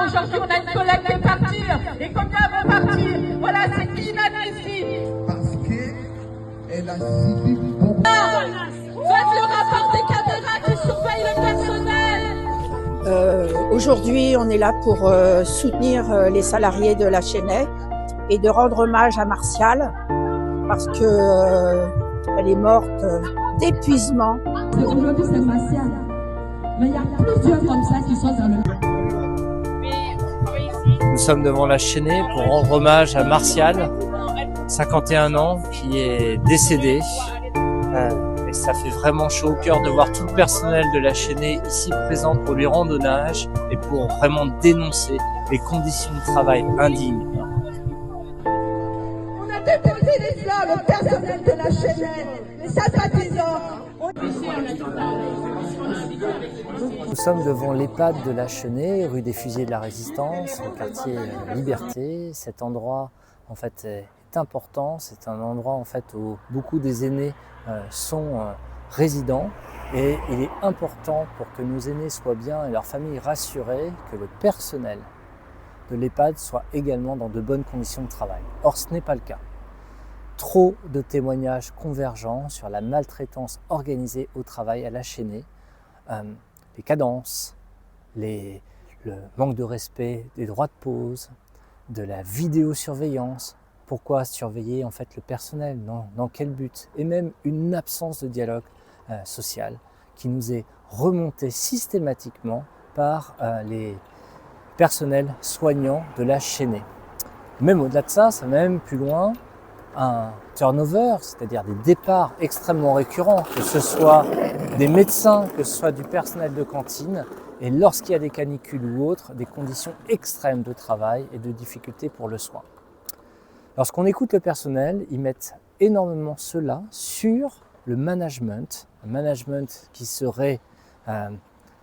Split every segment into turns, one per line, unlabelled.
aujourd'hui on a une collecte de partir. Et combien vont partir? Voilà, c'est inadmissible.
Parce qu'elle a subi beaucoup.
Faites le rapport des caméras qui surveillent le personnel.
Aujourd'hui, on est là pour soutenir les salariés de la Chênaie et de rendre hommage à Martial parce que elle est morte d'épuisement.
Aujourd'hui, c'est Martial. Mais il y a plusieurs comme ça qui sont dans le...
Nous sommes devant la Chênaie pour rendre hommage à Martial, 51 ans, qui est décédé. Et ça fait vraiment chaud au cœur de voir tout le personnel de la Chênaie ici présent pour lui rendre hommage et pour vraiment dénoncer les conditions de travail indignes.
On a déposé les fleurs, le personnel de la Chênaie, les sympathisants.
Nous sommes devant l'EHPAD de la Chênaie, rue des Fusillés de la Résistance, au quartier Liberté. Cet endroit en fait est important, c'est un endroit en fait où beaucoup des aînés sont résidents et il est important pour que nos aînés soient bien et leurs familles rassurées que le personnel de l'EHPAD soit également dans de bonnes conditions de travail. Or ce n'est pas le cas. Trop de témoignages convergents sur la maltraitance organisée au travail à la Chênaie, les cadences, le manque de respect des droits de pause, de la vidéosurveillance. Pourquoi surveiller en fait le personnel? Dans quel but? Et même une absence de dialogue social qui nous est remontée systématiquement par les personnels soignants de la Chênaie. Même au-delà de ça, ça va même plus loin, un turnover, c'est-à-dire des départs extrêmement récurrents, que ce soit des médecins, que ce soit du personnel de cantine, et lorsqu'il y a des canicules ou autres, des conditions extrêmes de travail et de difficultés pour le soin. Lorsqu'on écoute le personnel, ils mettent énormément cela sur le management, un management qui serait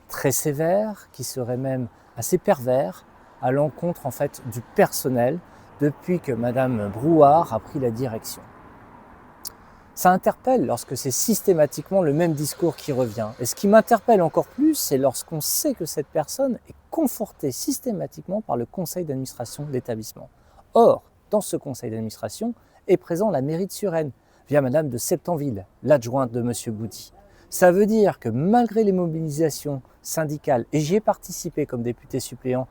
très sévère, qui serait même assez pervers à l'encontre en fait du personnel depuis que Madame Brouard a pris la direction. Ça interpelle lorsque c'est systématiquement le même discours qui revient. Et ce qui m'interpelle encore plus, c'est lorsqu'on sait que cette personne est confortée systématiquement par le conseil d'administration de l'établissement. Or, dans ce conseil d'administration est présent la mairie de Suresnes, via Madame de Septenville, l'adjointe de Monsieur Boudy. Ça veut dire que malgré les mobilisations syndicales, et j'y ai participé comme député suppléant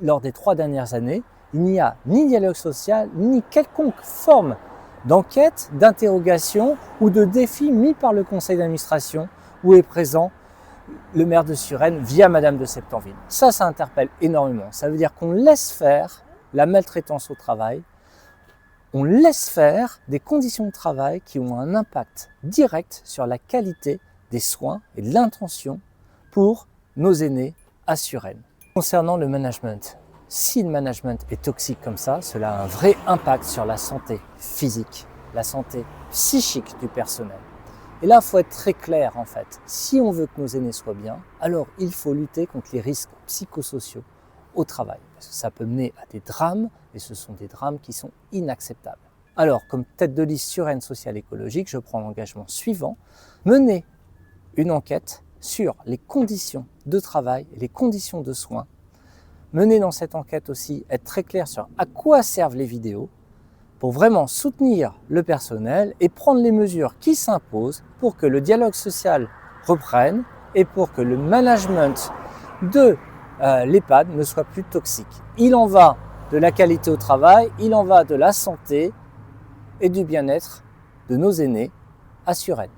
lors des 3 dernières années, il n'y a ni dialogue social, ni quelconque forme d'enquête, d'interrogation ou de défi mis par le conseil d'administration où est présent le maire de Suresnes via Madame de Septenville. Ça interpelle énormément. Ça veut dire qu'on laisse faire la maltraitance au travail, on laisse faire des conditions de travail qui ont un impact direct sur la qualité des soins et de l'intention pour nos aînés à Suresnes. Concernant le management, si le management est toxique comme ça, cela a un vrai impact sur la santé physique, la santé psychique du personnel. Et là, il faut être très clair en fait. Si on veut que nos aînés soient bien, alors il faut lutter contre les risques psychosociaux au travail. Parce que ça peut mener à des drames, et ce sont des drames qui sont inacceptables. Alors, comme tête de liste Suresnes Social Écologique, je prends l'engagement suivant, mener une enquête sur les conditions de travail et les conditions de soins. Mener dans cette enquête aussi, être très clair sur à quoi servent les vidéos, pour vraiment soutenir le personnel et prendre les mesures qui s'imposent pour que le dialogue social reprenne et pour que le management de l'EHPAD ne soit plus toxique. Il en va de la qualité au travail, il en va de la santé et du bien-être de nos aînés à Suresnes.